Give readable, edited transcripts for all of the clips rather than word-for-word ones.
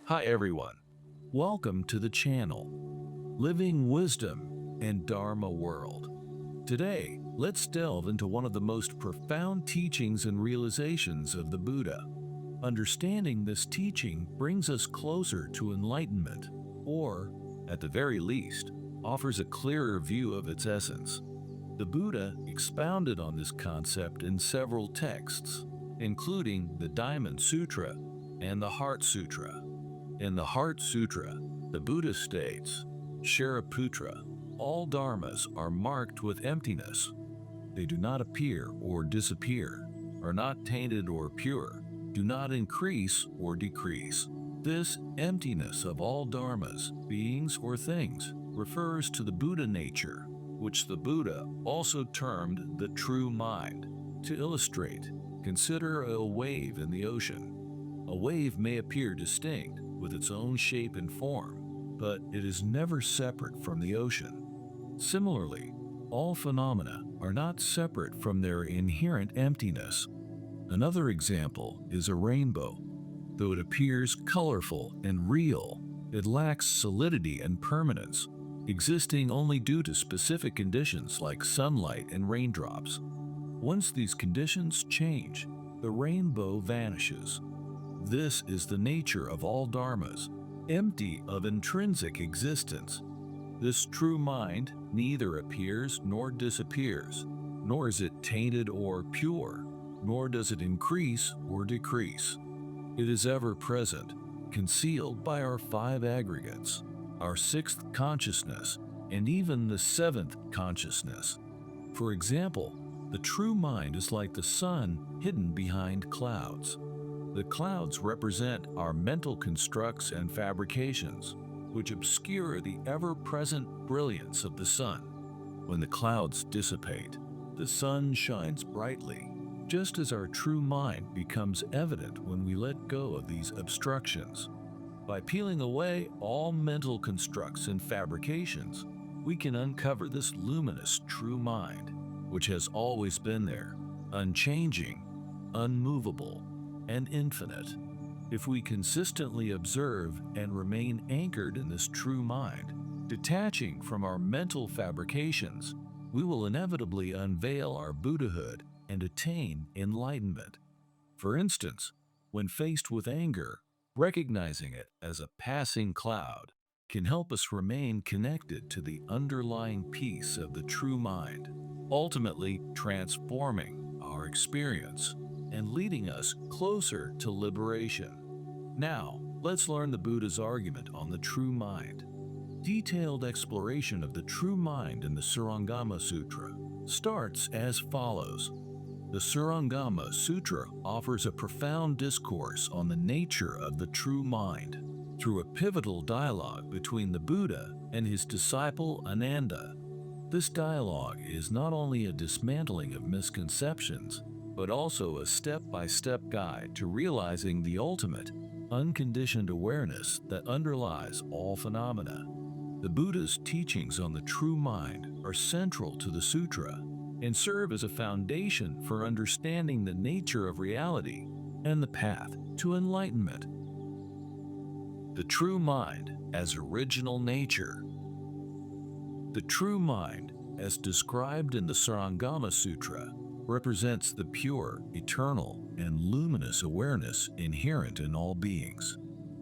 Hi everyone, welcome to the channel, Living Wisdom and Dharma World. Today, let's delve into one of the most profound teachings and realizations of the Buddha. Understanding this teaching brings us closer to enlightenment, or, at the very least, offers a clearer view of its essence. The Buddha expounded on this concept in several texts, including the Diamond Sutra and the Heart Sutra. In the Heart Sutra, the Buddha states, Shariputra, all dharmas are marked with emptiness. They do not appear or disappear, are not tainted or pure, do not increase or decrease. This emptiness of all dharmas, beings or things, refers to the Buddha nature, which the Buddha also termed the true mind. To illustrate, consider a wave in the ocean. A wave may appear distinct with its own shape and form, but it is never separate from the ocean. Similarly, all phenomena are not separate from their inherent emptiness. Another example is a rainbow. Though it appears colorful and real, it lacks solidity and permanence, existing only due to specific conditions like sunlight and raindrops. Once these conditions change, the rainbow vanishes. This is the nature of all dharmas, empty of intrinsic existence. This true mind neither appears nor disappears, nor is it tainted or pure, nor does it increase or decrease. It is ever present, concealed by our five aggregates, our sixth consciousness, and even the seventh consciousness. For example, the true mind is like the sun hidden behind clouds. The clouds represent our mental constructs and fabrications, which obscure the ever-present brilliance of the sun. When the clouds dissipate, the sun shines brightly, just as our true mind becomes evident when we let go of these obstructions. By peeling away all mental constructs and fabrications, we can uncover this luminous true mind, which has always been there, unchanging, unmovable, and infinite. If we consistently observe and remain anchored in this true mind, detaching from our mental fabrications, we will inevitably unveil our Buddhahood and attain enlightenment. For instance, when faced with anger, recognizing it as a passing cloud can help us remain connected to the underlying peace of the true mind, ultimately transforming our experience and leading us closer to liberation. Now, let's learn the Buddha's argument on the true mind. Detailed exploration of the true mind in the Śūraṅgama Sutra starts as follows. The Śūraṅgama Sutra offers a profound discourse on the nature of the true mind through a pivotal dialogue between the Buddha and his disciple Ananda. This dialogue is not only a dismantling of misconceptions, but also a step-by-step guide to realizing the ultimate, unconditioned awareness that underlies all phenomena. The Buddha's teachings on the true mind are central to the sutra and serve as a foundation for understanding the nature of reality and the path to enlightenment. The true mind as original nature. The true mind, as described in the Śūraṅgama Sutra, represents the pure, eternal, and luminous awareness inherent in all beings.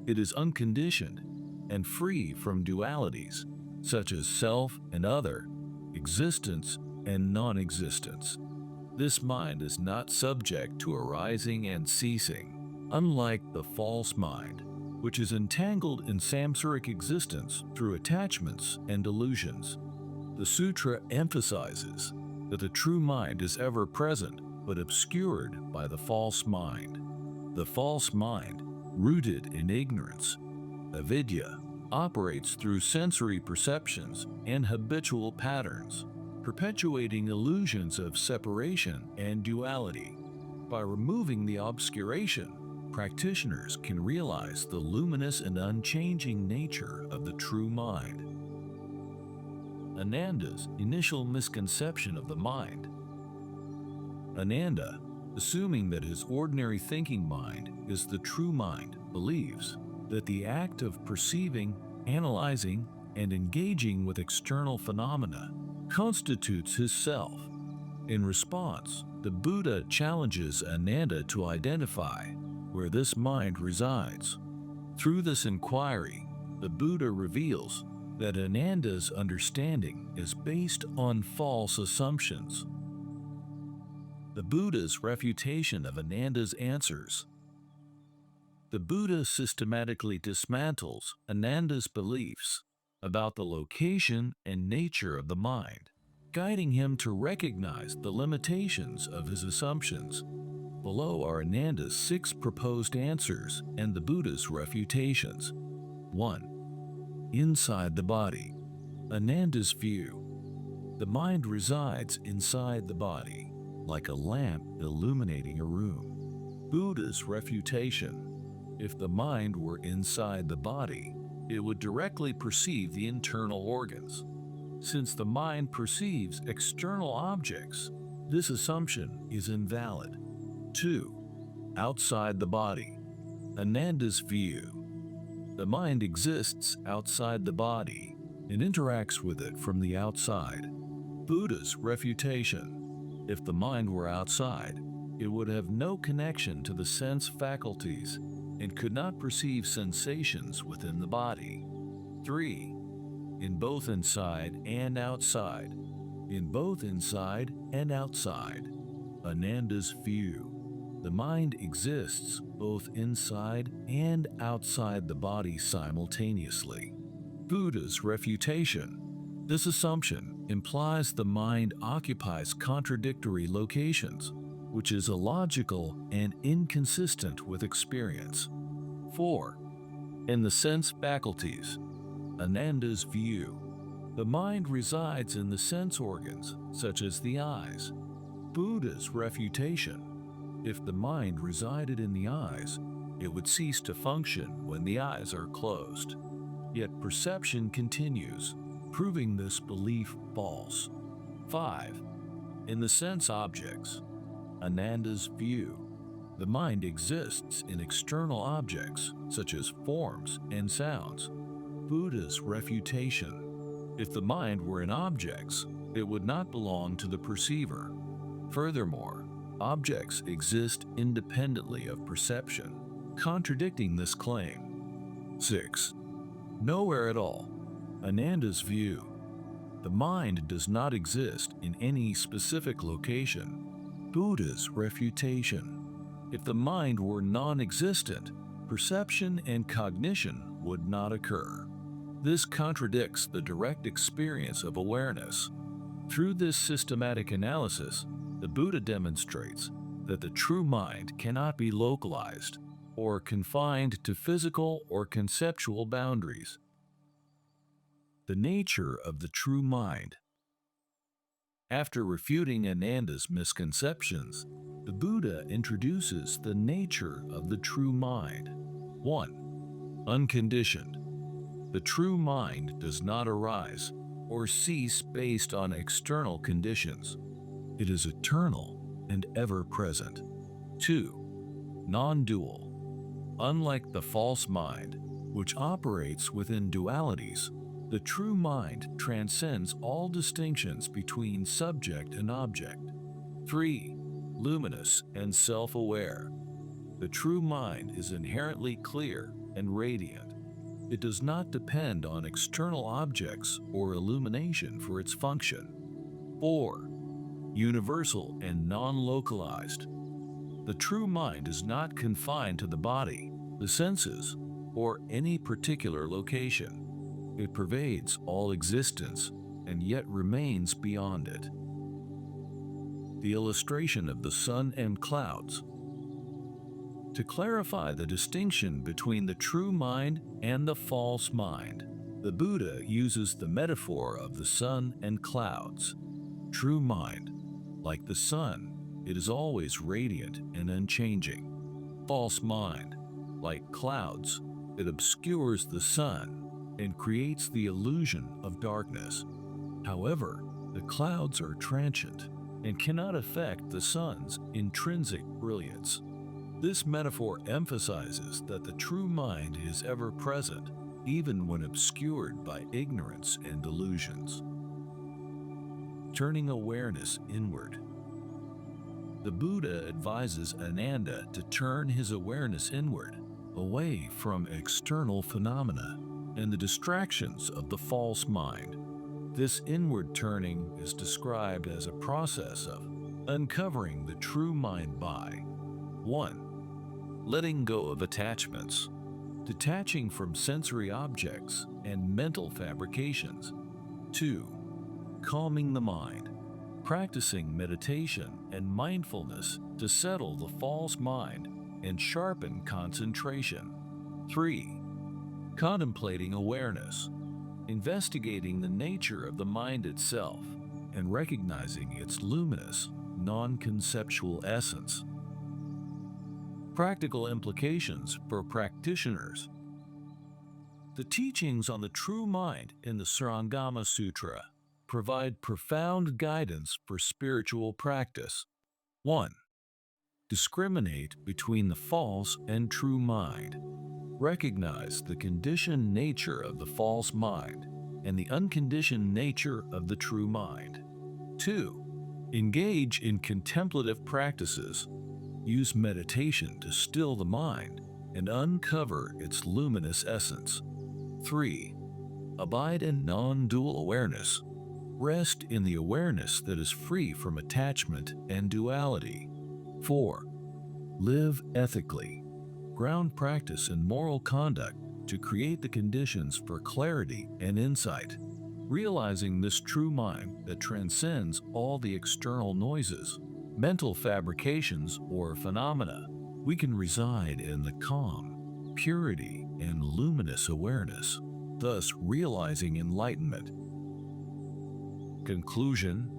It is unconditioned and free from dualities, such as self and other, existence and non-existence. This mind is not subject to arising and ceasing, unlike the false mind, which is entangled in samsaric existence through attachments and delusions. The sutra emphasizes that the true mind is ever present but obscured by the false mind. The false mind, rooted in ignorance, avidya, operates through sensory perceptions and habitual patterns, perpetuating illusions of separation and duality. By removing the obscuration, practitioners can realize the luminous and unchanging nature of the true mind. Ananda's initial misconception of the mind. Ananda, assuming that his ordinary thinking mind is the true mind, believes that the act of perceiving, analyzing, and engaging with external phenomena constitutes his self. In response, the Buddha challenges Ananda to identify where this mind resides. Through this inquiry, the Buddha reveals that Ananda's understanding is based on false assumptions. The Buddha's refutation of Ananda's answers. The Buddha systematically dismantles Ananda's beliefs about the location and nature of the mind, guiding him to recognize the limitations of his assumptions. Below are Ananda's 6 proposed answers and the Buddha's refutations. 1. Inside the body. Ananda's view. The mind resides inside the body, like a lamp illuminating a room. Buddha's refutation. If the mind were inside the body, it would directly perceive the internal organs. Since the mind perceives external objects, this assumption is invalid. 2. Outside the body. Ananda's view. The mind exists outside the body and interacts with it from the outside. Buddha's refutation. If the mind were outside, it would have no connection to the sense faculties and could not perceive sensations within the body. 3. In both inside and outside. In both inside and outside. Ananda's view. The mind exists both inside and outside the body simultaneously. Buddha's refutation. This assumption implies the mind occupies contradictory locations, which is illogical and inconsistent with experience. 4. In the sense faculties. Ananda's view. The mind resides in the sense organs, such as the eyes. Buddha's refutation. If the mind resided in the eyes, it would cease to function when the eyes are closed. Yet perception continues, proving this belief false. 5. In the sense objects. Ananda's view. The mind exists in external objects, such as forms and sounds. Buddha's refutation. If the mind were in objects, it would not belong to the perceiver. Furthermore, objects exist independently of perception, contradicting this claim. 6. Nowhere at all. Ananda's view. The mind does not exist in any specific location. Buddha's refutation. If the mind were non-existent, perception and cognition would not occur. This contradicts the direct experience of awareness. Through this systematic analysis, the Buddha demonstrates that the true mind cannot be localized or confined to physical or conceptual boundaries. The nature of the true mind. After refuting Ananda's misconceptions, the Buddha introduces the nature of the true mind. 1. Unconditioned. The true mind does not arise or cease based on external conditions. It is eternal and ever-present. 2. Non-dual. Unlike the false mind, which operates within dualities, the true mind transcends all distinctions between subject and object. 3. Luminous and self-aware. The true mind is inherently clear and radiant. It does not depend on external objects or illumination for its function. 4. Universal and non-localized. The true mind is not confined to the body, the senses, or any particular location. It pervades all existence and yet remains beyond it. The illustration of the sun and clouds. To clarify the distinction between the true mind and the false mind, the Buddha uses the metaphor of the sun and clouds. True mind, like the sun, it is always radiant and unchanging. False mind, like clouds, it obscures the sun and creates the illusion of darkness. However, the clouds are transient and cannot affect the sun's intrinsic brilliance. This metaphor emphasizes that the true mind is ever present, even when obscured by ignorance and delusions. Turning awareness inward. The Buddha advises Ananda to turn his awareness inward, away from external phenomena and the distractions of the false mind. This inward turning is described as a process of uncovering the true mind by 1. Letting go of attachments, detaching from sensory objects and mental fabrications. 2. Calming the mind, practicing meditation and mindfulness to settle the false mind and sharpen concentration. 3. Contemplating awareness, investigating the nature of the mind itself and recognizing its luminous, non-conceptual essence. Practical implications for practitioners. The teachings on the true mind in the Śūraṅgama Sutra provide profound guidance for spiritual practice. 1. Discriminate between the false and true mind. Recognize the conditioned nature of the false mind and the unconditioned nature of the true mind. 2. Engage in contemplative practices. Use meditation to still the mind and uncover its luminous essence. 3. Abide in non-dual awareness. Rest in the awareness that is free from attachment and duality. 4. Live ethically. Ground practice in moral conduct to create the conditions for clarity and insight. Realizing this true mind that transcends all the external noises, mental fabrications, or phenomena, we can reside in the calm, purity, and luminous awareness, thus realizing enlightenment. Conclusion.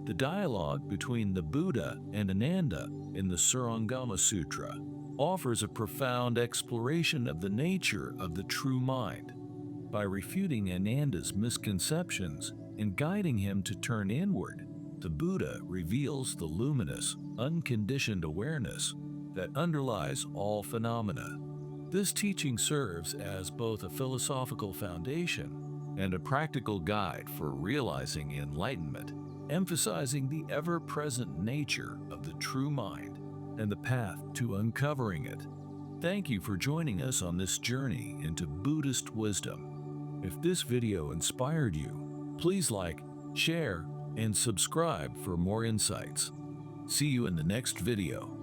The dialogue between the Buddha and Ananda in the Śūraṅgama Sutra offers a profound exploration of the nature of the true mind. By refuting Ananda's misconceptions and guiding him to turn inward, the Buddha reveals the luminous, unconditioned awareness that underlies all phenomena. This teaching serves as both a philosophical foundation and a practical guide for realizing enlightenment, emphasizing the ever-present nature of the true mind and the path to uncovering it. Thank you for joining us on this journey into Buddhist wisdom. If this video inspired you, please like, share, and subscribe for more insights. See you in the next video.